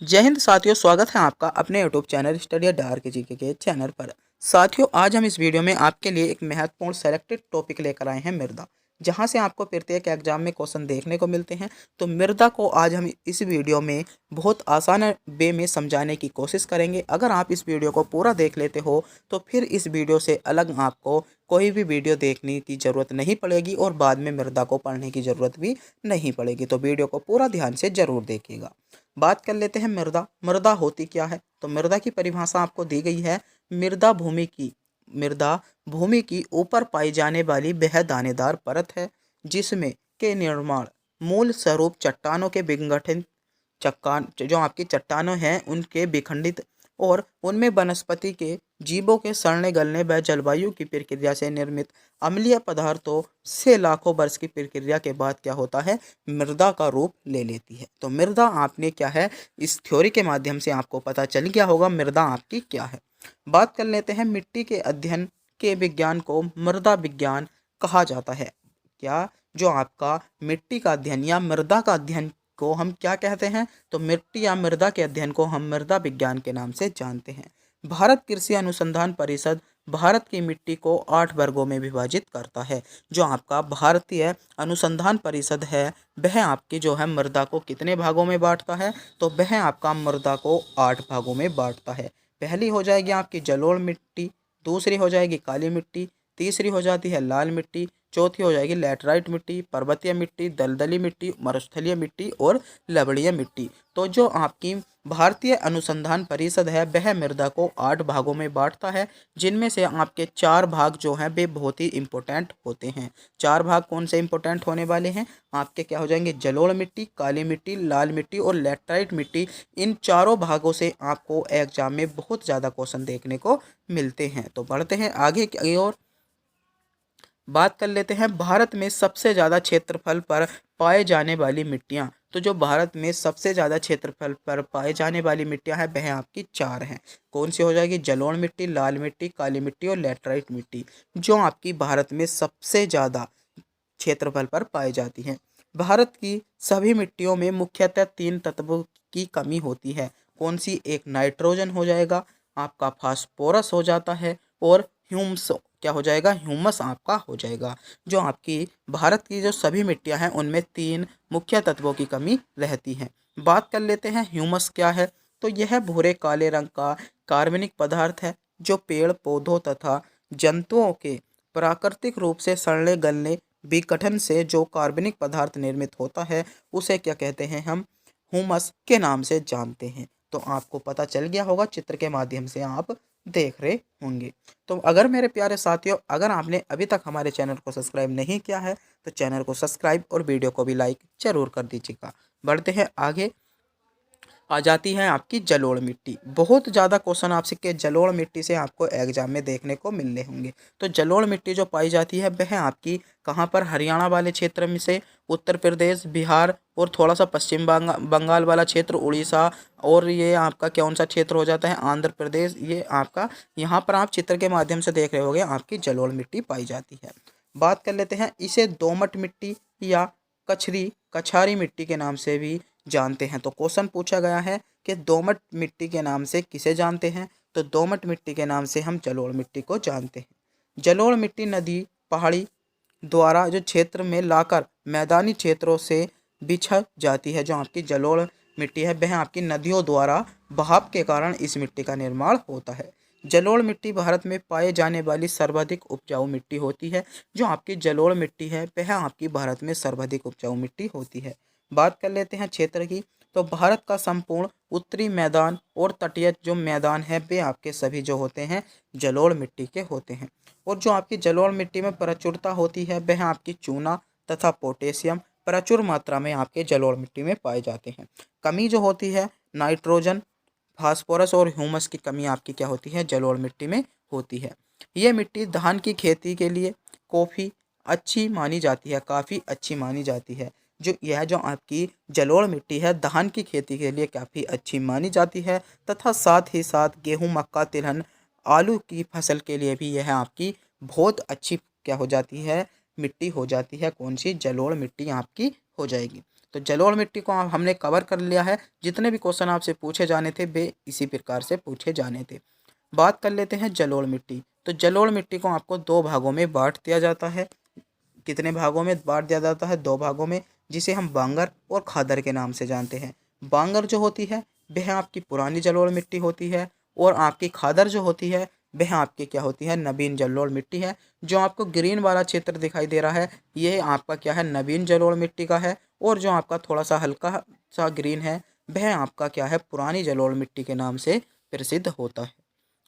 जय हिंद साथियों, स्वागत है आपका अपने यूट्यूब चैनल स्टडी डार के जीके के चैनल पर। साथियों, आज हम इस वीडियो में आपके लिए एक महत्वपूर्ण सेलेक्टेड टॉपिक लेकर आए हैं, मृदा। जहां से आपको प्रत्येक एग्जाम में क्वेश्चन देखने को मिलते हैं। तो मृदा को आज हम इस वीडियो में बहुत आसान वे में समझाने की कोशिश करेंगे। अगर आप इस वीडियो को पूरा देख लेते हो तो फिर इस वीडियो से अलग आपको कोई भी वीडियो देखने की ज़रूरत नहीं पड़ेगी और बाद में मृदा को पढ़ने की ज़रूरत भी नहीं पड़ेगी। तो वीडियो को पूरा ध्यान से ज़रूर देखिएगा। बात कर लेते हैं मृदा। मृदा होती क्या है? तो मृदा की परिभाषा आपको दी गई है। मृदा भूमि की ऊपर पाई जाने वाली वह दानेदार परत है जिसमें के निर्माण मूल स्वरूप चट्टानों के विघटन चट्टान जो आपकी चट्टानों हैं उनके विखंडित और उनमें वनस्पति के जीवों के सड़ने गलने व जलवायु की प्रक्रिया से निर्मित अम्लीय पदार्थों से लाखों वर्ष की प्रक्रिया के बाद क्या होता है, मृदा का रूप ले लेती है। तो मृदा आपने क्या है, इस थ्योरी के माध्यम से आपको पता चल गया होगा मृदा आपकी क्या है। बात कर लेते हैं मिट्टी के अध्ययन के विज्ञान को मृदा विज्ञान कहा जाता है। क्या जो आपका मिट्टी का अध्ययन या मृदा का अध्ययन को हम क्या कहते हैं? तो मिट्टी या मृदा के अध्ययन को हम मृदा विज्ञान के नाम से जानते हैं। भारत कृषि अनुसंधान परिषद भारत की मिट्टी को 8 वर्गों में विभाजित करता है। जो आपका भारतीय अनुसंधान परिषद है वह आपकी जो है मृदा को कितने भागों में बांटता है? तो वह आपका मृदा को 8 भागों में बांटता है। पहली हो जाएगी आपकी जलोढ़ मिट्टी, दूसरी हो जाएगी काली मिट्टी, तीसरी हो जाती है लाल मिट्टी, चौथी हो जाएगी लैटराइट मिट्टी, पर्वतीय मिट्टी, दलदली मिट्टी, मरुस्थलीय मिट्टी और लवणीय मिट्टी। तो जो आपकी भारतीय अनुसंधान परिषद है वह मृदा को 8 भागों में बांटता है, जिनमें से आपके 4 भाग जो हैं वे बहुत ही इंपॉर्टेंट होते हैं। 4 भाग कौन से इंपॉर्टेंट होने वाले हैं? आपके क्या हो जाएंगे, जलोढ़ मिट्टी, काली मिट्टी, लाल मिट्टी और लैटराइट मिट्टी। इन चारों भागों से आपको एग्जाम में बहुत ज़्यादा क्वेश्चन देखने को मिलते हैं। तो बढ़ते हैं आगे की ओर। बात कर लेते हैं भारत में सबसे ज़्यादा क्षेत्रफल पर पाए जाने वाली मिट्टियाँ। तो जो भारत में सबसे ज़्यादा क्षेत्रफल पर पाए जाने वाली मिट्टियाँ हैं वह आपकी 4 हैं। कौन सी हो जाएगी? जलोढ़ मिट्टी, लाल मिट्टी, काली मिट्टी और लैटराइट मिट्टी, जो आपकी भारत में सबसे ज़्यादा क्षेत्रफल पर पाई जाती हैं। भारत की सभी मिट्टियों में मुख्यतः 3 तत्वों की कमी होती है। कौन सी? एक नाइट्रोजन हो जाएगा, आपका फास्फोरस हो जाता है और ह्यूम्स क्या हो जाएगा, ह्यूमस आपका हो जाएगा। जो आपकी भारत की जो सभी मिट्टियां हैं उनमें 3 मुख्य तत्वों की कमी रहती है। बात कर लेते हैं ह्यूमस क्या है। तो यह भूरे काले रंग का कार्बनिक पदार्थ है जो पेड़ पौधों तथा जंतुओं के प्राकृतिक रूप से सड़ने गलने विघटन से जो कार्बनिक पदार्थ निर्मित होता है उसे क्या कहते हैं, हम ह्यूमस के नाम से जानते हैं। तो आपको पता चल गया होगा, चित्र के माध्यम से आप देख रहे होंगे। तो अगर मेरे प्यारे साथियों, अगर आपने अभी तक हमारे चैनल को सब्सक्राइब नहीं किया है तो चैनल को सब्सक्राइब और वीडियो को भी लाइक जरूर कर दीजिएगा। बढ़ते हैं आगे। आ जाती है आपकी जलोढ़ मिट्टी। बहुत ज़्यादा क्वेश्चन आपसे जलोढ़ मिट्टी से आपको एग्जाम में देखने को मिलने होंगे। तो जलोढ़ मिट्टी जो पाई जाती है वह आपकी कहाँ पर? हरियाणा वाले क्षेत्र में से, उत्तर प्रदेश, बिहार और थोड़ा सा पश्चिम बंगाल वाला क्षेत्र, उड़ीसा और ये आपका कौन सा क्षेत्र हो जाता है, आंध्र प्रदेश। ये आपका यहाँ पर आप चित्र के माध्यम से देख रहे होंगे आपकी जलोढ़ मिट्टी पाई जाती है। बात कर लेते हैं, इसे दोमट मिट्टी या कछारी मिट्टी के नाम से भी जानते हैं। तो क्वेश्चन पूछा गया है कि दोमट मिट्टी के नाम से किसे जानते हैं? तो दोमट मिट्टी के नाम से हम जलोढ़ मिट्टी को जानते हैं। जलोढ़ मिट्टी नदी पहाड़ी द्वारा जो क्षेत्र में लाकर मैदानी क्षेत्रों से बिछड़ जाती है। जो आपकी जलोढ़ मिट्टी है वह आपकी नदियों द्वारा बहाव के कारण इस मिट्टी का निर्माण होता है। जलोढ़ मिट्टी भारत में पाए जाने वाली सर्वाधिक उपजाऊ मिट्टी होती है। जो आपकी जलोढ़ मिट्टी है वह आपकी भारत में सर्वाधिक उपजाऊ मिट्टी होती है। बात कर लेते हैं क्षेत्र की। तो भारत का संपूर्ण उत्तरी मैदान और तटीय जो मैदान है वे आपके सभी जो होते हैं जलोढ़ मिट्टी के होते हैं। और जो आपकी जलोढ़ मिट्टी में प्रचुरता होती है वह आपकी चूना तथा पोटेशियम प्रचुर मात्रा में आपके जलोढ़ मिट्टी में पाए जाते हैं। कमी जो होती है नाइट्रोजन, फास्फोरस और ह्यूमस की कमी आपकी क्या होती है, जलोढ़ मिट्टी में होती है। ये मिट्टी धान की खेती के लिए काफ़ी अच्छी मानी जाती है, काफ़ी अच्छी मानी जाती है। जो आपकी जलोढ़ मिट्टी है धान की खेती के लिए काफ़ी अच्छी मानी जाती है तथा साथ ही साथ गेहूं, मक्का, तिलहन, आलू की फसल के लिए भी यह आपकी बहुत अच्छी क्या हो जाती है, मिट्टी हो जाती है। कौन सी? जलोढ़ मिट्टी आपकी हो जाएगी। तो जलोढ़ मिट्टी को हमने कवर कर लिया है। जितने भी क्वेश्चन आपसे पूछे जाने थे वे इसी प्रकार से पूछे जाने थे। बात कर लेते हैं जलोढ़ मिट्टी। तो जलोढ़ मिट्टी को आपको दो भागों में बांट दिया जाता है। कितने भागों में बांट दिया जाता है? दो भागों में, जिसे हम बांगर और खादर के नाम से जानते हैं। बांगर जो होती है वह आपकी पुरानी जलोढ़ मिट्टी होती है, और आपकी खादर जो होती है वह आपकी क्या होती है? नवीन जलोढ़ मिट्टी है। जो आपको ग्रीन वाला क्षेत्र दिखाई दे रहा है यह आपका क्या है? नवीन जलोढ़ मिट्टी का है। और जो आपका थोड़ा सा हल्का सा ग्रीन है वह आपका क्या है? पुरानी जलोढ़ मिट्टी के नाम से प्रसिद्ध होता है।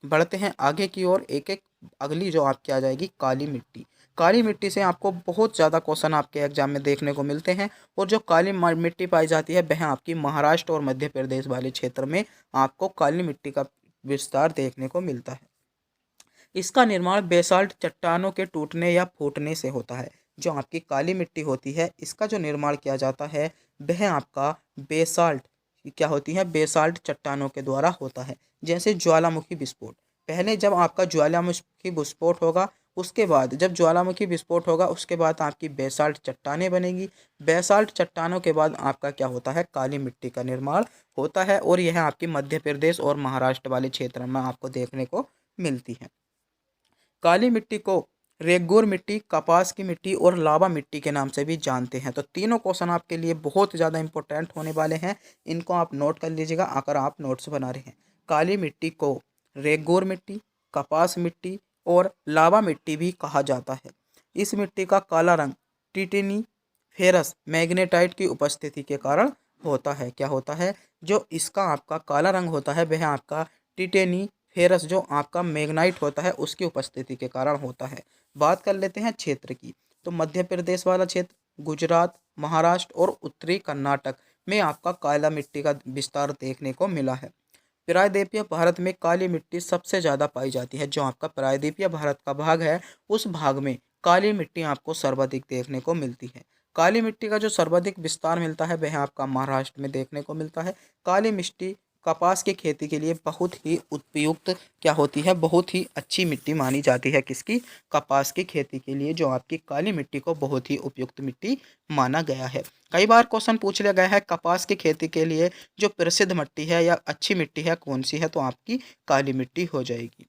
बढ़ते हैं आगे की ओर। एक एक अगली जो आपकी आ जाएगी काली मिट्टी। काली मिट्टी से आपको बहुत ज़्यादा क्वेश्चन आपके एग्जाम में देखने को मिलते हैं, और जो काली मिट्टी पाई जाती है वह आपकी महाराष्ट्र और मध्य प्रदेश वाले क्षेत्र में आपको काली मिट्टी का विस्तार देखने को मिलता है। इसका निर्माण बेसाल्ट चट्टानों के टूटने या फूटने से होता है। जो आपकी काली मिट्टी होती है इसका जो निर्माण किया जाता है वह आपका बेसाल्ट क्या होती है? बेसाल्ट चट्टानों के द्वारा होता है। जैसे ज्वालामुखी विस्फोट। पहले जब आपका ज्वालामुखी विस्फोट होगा, उसके बाद जब ज्वालामुखी विस्फोट होगा उसके बाद आपकी बेसाल्ट चट्टानें बनेगी। बेसाल्ट चट्टानों के बाद आपका क्या होता है? काली मिट्टी का निर्माण होता है, और यह आपकी मध्य प्रदेश और महाराष्ट्र वाले क्षेत्र में आपको देखने को मिलती है। काली मिट्टी को रेगूर मिट्टी, कपास की मिट्टी और लावा मिट्टी के नाम से भी जानते हैं। तो तीनों क्वेश्चन आपके लिए बहुत ज़्यादा इंपॉर्टेंट होने वाले हैं। इनको आप नोट कर लीजिएगा अगर आप नोट्स बना रहे हैं। काली मिट्टी को रेगूर मिट्टी, कपास मिट्टी और लावा मिट्टी भी कहा जाता है। इस मिट्टी का काला रंग टिटेनी फेरस मैग्नेटाइट की उपस्थिति के कारण होता है। क्या होता है? जो इसका आपका काला रंग होता है वह आपका टिटेनी फेरस जो आपका मैग्नाइट होता है उसकी उपस्थिति के कारण होता है। बात कर लेते हैं क्षेत्र की। तो मध्य प्रदेश वाला क्षेत्र, गुजरात, महाराष्ट्र और उत्तरी कर्नाटक में आपका काला मिट्टी का विस्तार देखने को मिला है। प्रायद्वीपीय भारत में काली मिट्टी सबसे ज़्यादा पाई जाती है। जो आपका प्रायद्वीपीय भारत का भाग है उस भाग में काली मिट्टी आपको सर्वाधिक देखने को मिलती है। काली मिट्टी का जो सर्वाधिक विस्तार मिलता है वह आपका महाराष्ट्र में देखने को मिलता है। काली मिट्टी कपास की खेती के लिए बहुत ही उपयुक्त क्या होती है? बहुत ही अच्छी मिट्टी मानी जाती है। किसकी? कपास की खेती के लिए जो आपकी काली मिट्टी को बहुत ही उपयुक्त मिट्टी माना गया है। कई बार क्वेश्चन पूछ लिया गया है कपास की खेती के लिए जो प्रसिद्ध मिट्टी है या अच्छी मिट्टी है कौन सी है? तो आपकी काली मिट्टी हो जाएगी।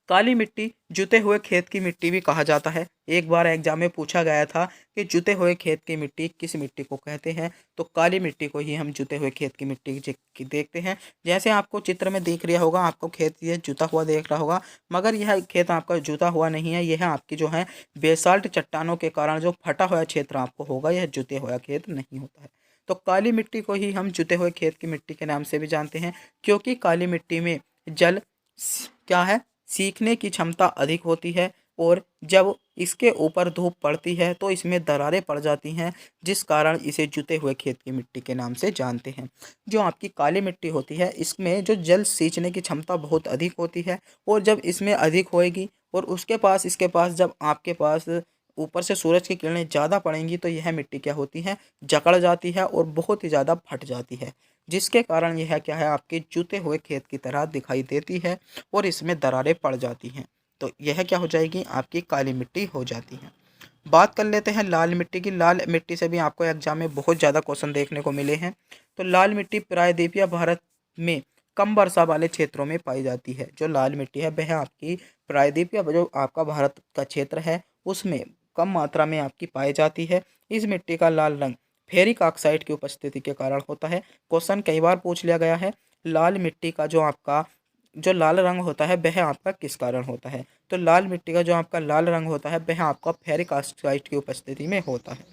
काली मिट्टी जुते हुए खेत की मिट्टी भी कहा जाता है। एक बार एग्जाम में पूछा गया था कि जुते हुए खेत की मिट्टी किस मिट्टी को कहते हैं? तो काली मिट्टी को ही हम जुते हुए खेत की मिट्टी देखते हैं। जैसे आपको चित्र में दिख रहा होगा, आपको खेत ये जुता हुआ देख रहा होगा, मगर यह खेत आपका जुता हुआ नहीं है। यह आपकी जो है बेसाल्ट चट्टानों के कारण जो फटा हुआ क्षेत्र आपको होगा, यह जुते हुआ खेत नहीं होता है। तो काली मिट्टी को ही हम जुते हुए खेत की मिट्टी के नाम से भी जानते हैं, क्योंकि काली मिट्टी में जल क्या है? सीखने की क्षमता अधिक होती है, और जब इसके ऊपर धूप पड़ती है तो इसमें दरारें पड़ जाती हैं, जिस कारण इसे जुते हुए खेत की मिट्टी के नाम से जानते हैं। जो आपकी काली मिट्टी होती है इसमें जो जल सींचने की क्षमता बहुत अधिक होती है, और जब इसमें अधिक होएगी और इसके पास जब आपके पास ऊपर से सूरज की किरणें ज़्यादा पड़ेंगी तो यह मिट्टी क्या होती है? जकड़ जाती है और बहुत ही ज़्यादा फट जाती है, जिसके कारण यह क्या है? आपके जुते हुए खेत की तरह दिखाई देती है और इसमें दरारें पड़ जाती हैं। तो यह क्या हो जाएगी? आपकी काली मिट्टी हो जाती है। बात कर लेते हैं लाल मिट्टी की। लाल मिट्टी से भी आपको एग्जाम में बहुत ज़्यादा क्वेश्चन देखने को मिले हैं। तो लाल मिट्टी प्रायद्वीपीय भारत में कम वर्षा वाले क्षेत्रों में पाई जाती है। जो लाल मिट्टी है वह आपकी प्रायद्वीपीय जो आपका भारत का क्षेत्र है उसमें कम मात्रा में आपकी पाई जाती है। इस मिट्टी का लाल रंग फेरिक ऑक्साइड की उपस्थिति के कारण होता है। क्वेश्चन कई बार पूछ लिया गया है, लाल मिट्टी का जो आपका जो लाल रंग होता है वह आपका किस कारण होता है? तो लाल मिट्टी का जो आपका लाल रंग होता है वह आपका फेरिक ऑक्साइड की उपस्थिति में होता है।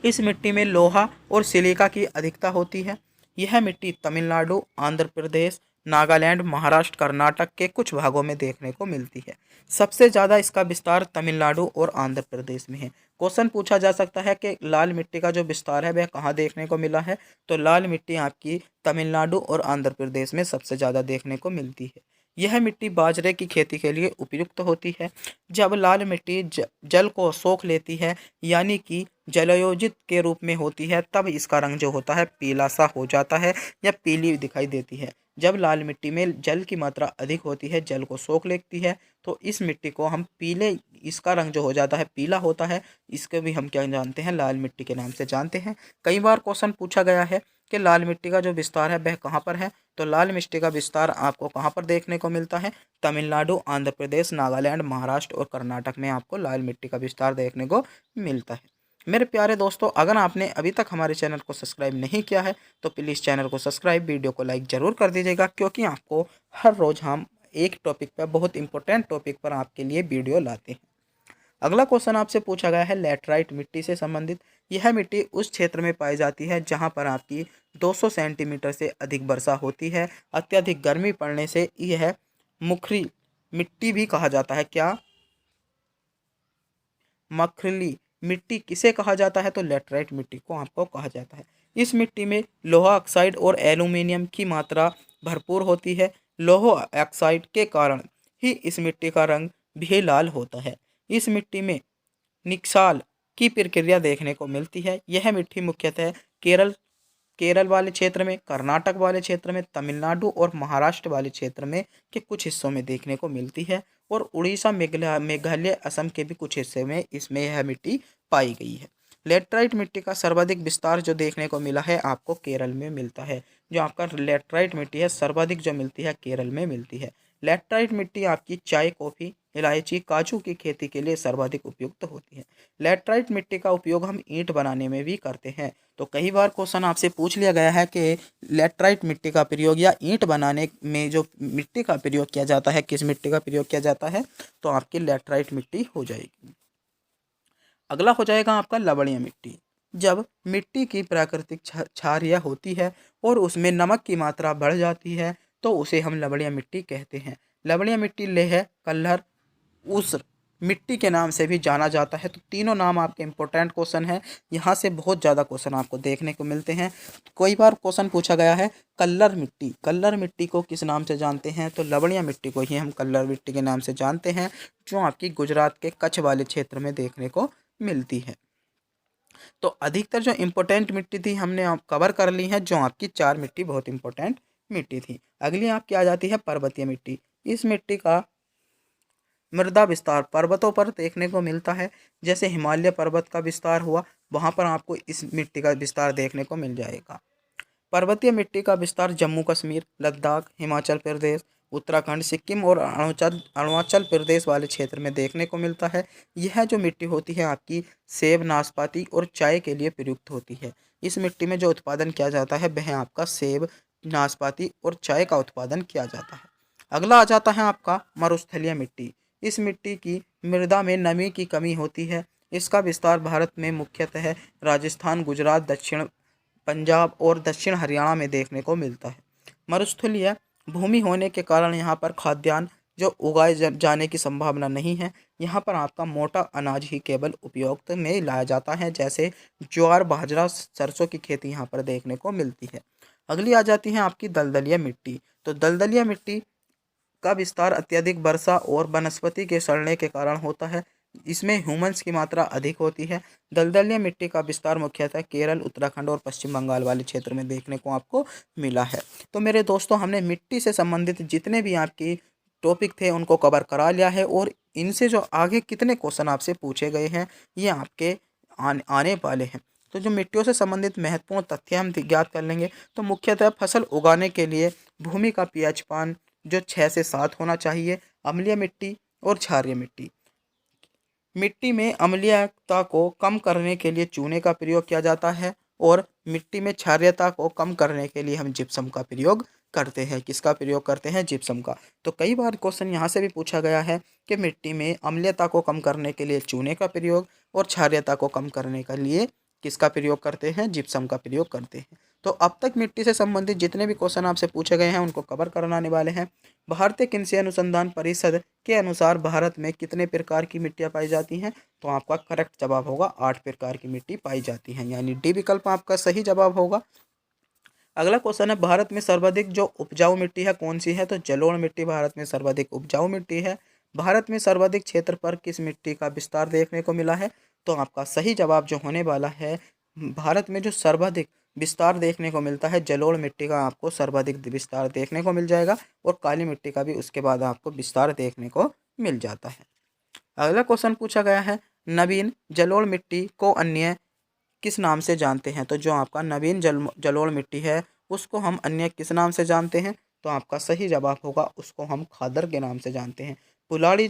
इस मिट्टी में लोहा और सिलिका की अधिकता होती है। यह मिट्टी तमिलनाडु, आंध्र प्रदेश, नागालैंड, महाराष्ट्र, कर्नाटक के कुछ भागों में देखने को मिलती है। सबसे ज़्यादा इसका विस्तार तमिलनाडु और आंध्र प्रदेश में है। क्वेश्चन पूछा जा सकता है कि लाल मिट्टी का जो विस्तार है वह कहाँ देखने को मिला है? तो लाल मिट्टी आपकी तमिलनाडु और आंध्र प्रदेश में सबसे ज़्यादा देखने को मिलती है। यह मिट्टी बाजरे की खेती के लिए उपयुक्त होती है। जब लाल मिट्टी जल को सोख लेती है यानी कि जलयोजित के रूप में होती है, तब इसका रंग जो होता है पीला सा हो जाता है या पीली दिखाई देती है। जब लाल मिट्टी में जल की मात्रा अधिक होती है, जल को सोख लेती है, तो इस मिट्टी को हम पीले, इसका रंग जो हो जाता है पीला होता है। इसको भी हम क्या जानते हैं, लाल मिट्टी के नाम से जानते हैं। कई बार क्वेश्चन पूछा गया है कि लाल मिट्टी का जो विस्तार है वह कहाँ पर है। तो लाल मिट्टी का विस्तार आपको कहाँ पर देखने को मिलता है? तमिलनाडु, आंध्र प्रदेश, नागालैंड, महाराष्ट्र और कर्नाटक में आपको लाल मिट्टी का विस्तार देखने को मिलता है। मेरे प्यारे दोस्तों, अगर आपने अभी तक हमारे चैनल को सब्सक्राइब नहीं किया है तो प्लीज़ चैनल को सब्सक्राइब, वीडियो को लाइक ज़रूर कर दीजिएगा, क्योंकि आपको हर रोज़ हम एक टॉपिक पर, बहुत इंपॉर्टेंट टॉपिक पर आपके लिए वीडियो लाते हैं। अगला क्वेश्चन आपसे पूछा गया है लैटराइट मिट्टी से संबंधित। यह मिट्टी उस क्षेत्र में पाई जाती है जहां पर आपकी 200 सेंटीमीटर से अधिक वर्षा होती है। अत्यधिक गर्मी पड़ने से यह मुखरी मिट्टी भी कहा जाता है। क्या? मखरली मिट्टी किसे कहा जाता है? तो लैटराइट मिट्टी को आपको कहा जाता है। इस मिट्टी में लोहा ऑक्साइड और एल्यूमिनियम की मात्रा भरपूर होती है। लोहा ऑक्साइड के कारण ही इस मिट्टी का रंग भी लाल होता है। इस मिट्टी में निक्षाल की प्रक्रिया देखने को मिलती है। यह मिट्टी मुख्यतः केरल केरल वाले क्षेत्र में, कर्नाटक वाले क्षेत्र में, तमिलनाडु और महाराष्ट्र वाले क्षेत्र में के कुछ हिस्सों में देखने को मिलती है, और उड़ीसा, मेघालय, असम के भी कुछ हिस्से में इसमें यह मिट्टी पाई गई है। लेटराइट मिट्टी का सर्वाधिक विस्तार जो देखने को मिला है आपको केरल में मिलता है। जो आपका लेटराइट मिट्टी है सर्वाधिक जो मिलती है केरल में मिलती है। लेटराइट मिट्टी आपकी चाय, कॉफ़ी, इलायची, काजू की खेती के लिए सर्वाधिक उपयुक्त होती है। लेटराइट मिट्टी का उपयोग हम ईंट बनाने में भी करते हैं। तो कई बार क्वेश्चन आपसे पूछ लिया गया है कि लेटराइट मिट्टी का प्रयोग या ईंट बनाने में जो मिट्टी का प्रयोग किया जाता है, किस मिट्टी का प्रयोग किया जाता है? तो आपकी लेटराइट मिट्टी हो जाएगी। अगला हो जाएगा आपका लवणीय मिट्टी। जब मिट्टी की प्राकृतिक क्षारीय होती है और उसमें नमक की मात्रा बढ़ जाती है तो उसे हम लवणीय मिट्टी कहते हैं। लवणीय मिट्टी लेह, कल्हर, ऊसर मिट्टी के नाम से भी जाना जाता है। तो तीनों नाम आपके इंपॉर्टेंट क्वेश्चन हैं। यहाँ से बहुत ज़्यादा क्वेश्चन आपको देखने को मिलते हैं। कई बार क्वेश्चन पूछा गया है कल्लर मिट्टी, कल्लर मिट्टी को किस नाम से जानते हैं? तो लवणीय मिट्टी को ही हम कल्लर मिट्टी के नाम से जानते हैं, जो आपकी गुजरात के कच्छ वाले क्षेत्र में देखने को मिलती है। तो अधिकतर जो इम्पोर्टेंट मिट्टी थी हमने आप कवर कर ली है, जो आपकी 4 मिट्टी बहुत इंपॉर्टेंट मिट्टी थी। अगली आपकी आ जाती है पर्वतीय मिट्टी। इस मिट्टी का मृदा विस्तार पर्वतों पर देखने को मिलता है। जैसे हिमालय पर्वत का विस्तार हुआ, वहाँ पर आपको इस मिट्टी का विस्तार देखने को मिल जाएगा। पर्वतीय मिट्टी का विस्तार जम्मू कश्मीर, लद्दाख, हिमाचल प्रदेश, उत्तराखंड, सिक्किम और अरुणाचल प्रदेश वाले क्षेत्र में देखने को मिलता है। यह जो मिट्टी होती है आपकी सेब, नाशपाती और चाय के लिए प्रयुक्त होती है। इस मिट्टी में जो उत्पादन किया जाता है वह आपका सेब, नाशपाती और चाय का उत्पादन किया जाता है। अगला आ जाता है आपका मरुस्थलीय मिट्टी। इस मिट्टी की मृदा में नमी की कमी होती है। इसका विस्तार भारत में मुख्यतः राजस्थान, गुजरात, दक्षिण पंजाब और दक्षिण हरियाणा में देखने को मिलता है। मरुस्थलीय भूमि होने के कारण यहाँ पर खाद्यान्न जो उगाए जाने की संभावना नहीं है। यहाँ पर आपका मोटा अनाज ही केवल उपयोग में लाया जाता है, जैसे ज्वार, बाजरा, सरसों की खेती यहाँ पर देखने को मिलती है। अगली आ जाती है आपकी दलदलीय मिट्टी। तो दलदलीय मिट्टी का विस्तार अत्यधिक वर्षा और वनस्पति के सड़ने के कारण होता है। इसमें ह्यूमस की मात्रा अधिक होती है। दलदलीय मिट्टी का विस्तार मुख्यतः केरल, उत्तराखंड और पश्चिम बंगाल वाले क्षेत्र में देखने को आपको मिला है। तो मेरे दोस्तों, हमने मिट्टी से संबंधित जितने भी आपकी टॉपिक थे उनको कवर करा लिया है, और इनसे जो आगे कितने क्वेश्चन आपसे पूछे गए हैं ये आपके आने वाले हैं। तो जो मिट्टियों से संबंधित महत्वपूर्ण तथ्य हम ज्ञात कर लेंगे। तो मुख्यतः फसल उगाने के लिए भूमि का पीएच मान जो 6 से 7 होना चाहिए। अम्लीय मिट्टी और क्षारीय मिट्टी। मिट्टी में अम्लीयता को कम करने के लिए चूने का प्रयोग किया जाता है, और मिट्टी में क्षारीयता को कम करने के लिए हम जिप्सम का प्रयोग करते हैं। किसका प्रयोग करते हैं? जिप्सम का। तो कई बार क्वेश्चन यहाँ से भी पूछा गया है कि मिट्टी में अम्लीयता को कम करने के लिए चूने का प्रयोग और क्षारीयता को कम करने के लिए किसका प्रयोग करते हैं? जिप्सम का प्रयोग करते हैं। तो अब तक मिट्टी से संबंधित जितने भी क्वेश्चन आपसे पूछे गए हैं उनको कवर कराने वाले हैं। भारतीय कृषि अनुसंधान परिषद के अनुसार भारत में कितने प्रकार की मिट्टियाँ पाई जाती हैं? तो आपका करेक्ट जवाब होगा 8 प्रकार की मिट्टी पाई जाती हैं, यानी डी विकल्प आपका सही जवाब होगा। अगला क्वेश्चन है, भारत में सर्वाधिक जो उपजाऊ मिट्टी है कौन सी है? तो जलोढ़ मिट्टी भारत में सर्वाधिक उपजाऊ मिट्टी है। भारत में सर्वाधिक क्षेत्र पर किस मिट्टी का विस्तार देखने को मिला है? तो आपका सही जवाब जो होने वाला है, भारत में जो सर्वाधिक विस्तार देखने को मिलता है जलोढ़ मिट्टी का आपको सर्वाधिक विस्तार देखने को मिल जाएगा, और काली मिट्टी का भी उसके बाद आपको विस्तार देखने को मिल जाता है। अगला क्वेश्चन पूछा गया है, नवीन जलोढ़ मिट्टी को अन्य किस नाम से जानते हैं? तो जो आपका नवीन जलोढ़ मिट्टी है उसको हम अन्य किस नाम से जानते हैं? तो आपका सही जवाब होगा, उसको हम खादर के नाम से जानते हैं। पुरानी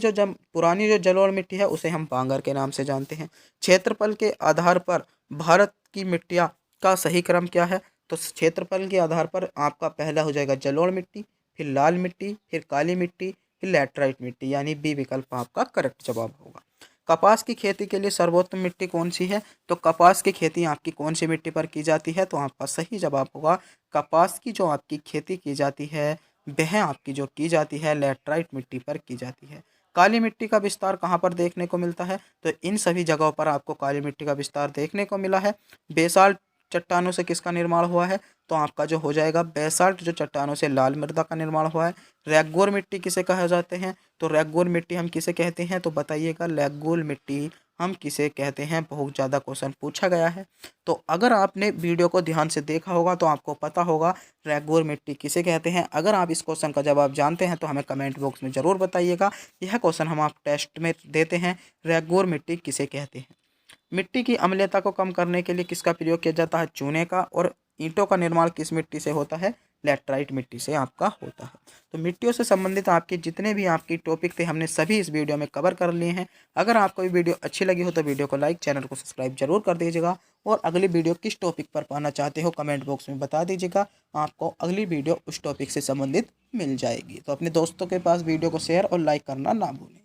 जो जलोढ़ मिट्टी है उसे हम बांगर के नाम से जानते हैं। क्षेत्रफल के आधार पर भारत की मिट्टियाँ का सही क्रम क्या है? तो क्षेत्रफल के आधार पर आपका पहला हो जाएगा जलोढ़ मिट्टी, फिर लाल मिट्टी, फिर काली मिट्टी, फिर लैटराइट मिट्टी, यानी बी विकल्प आपका करेक्ट जवाब होगा। कपास की खेती के लिए सर्वोत्तम मिट्टी कौन सी है? तो कपास की खेती आपकी कौन सी मिट्टी पर की जाती है? तो आपका सही जवाब होगा, कपास की जो आपकी खेती की जाती है वह आपकी जो की जाती है लैटराइट मिट्टी पर की जाती है। काली मिट्टी का विस्तार कहाँ पर देखने को मिलता है? तो इन सभी जगहों पर आपको काली मिट्टी का विस्तार देखने को मिला है। बेसाल्ट चट्टानों से किसका निर्माण हुआ है? तो आपका जो हो जाएगा बेसाल्ट जो चट्टानों से लाल मृदा का निर्माण हुआ है। रैगोर मिट्टी किसे कहा जाते हैं? तो रैगोर मिट्टी हम किसे कहते हैं? तो बताइएगा, रैगोर मिट्टी हम किसे कहते हैं? बहुत ज़्यादा क्वेश्चन पूछा गया है, तो अगर आपने वीडियो को ध्यान से देखा होगा तो आपको पता होगा रैगोर मिट्टी किसे कहते हैं। अगर आप इस क्वेश्चन का जवाब जानते हैं तो हमें कमेंट बॉक्स में ज़रूर बताइएगा। यह क्वेश्चन हम आप टेस्ट में देते हैं, रैगोर मिट्टी किसे कहते हैं। मिट्टी की अम्लीयता को कम करने के लिए किसका प्रयोग किया जाता है? चूने का। और ईंटों का निर्माण किस मिट्टी से होता है? लैटराइट मिट्टी से आपका होता है। तो मिट्टियों से संबंधित आपके जितने भी आपकी टॉपिक थे हमने सभी इस वीडियो में कवर कर लिए हैं। अगर आपको ये वीडियो अच्छी लगी हो तो वीडियो को लाइक, चैनल को सब्सक्राइब जरूर कर दीजिएगा, और अगली वीडियो किस टॉपिक पर पाना चाहते हो कमेंट बॉक्स में बता दीजिएगा, आपको अगली वीडियो उस टॉपिक से संबंधित मिल जाएगी। तो अपने दोस्तों के पास वीडियो को शेयर और लाइक करना ना भूलें।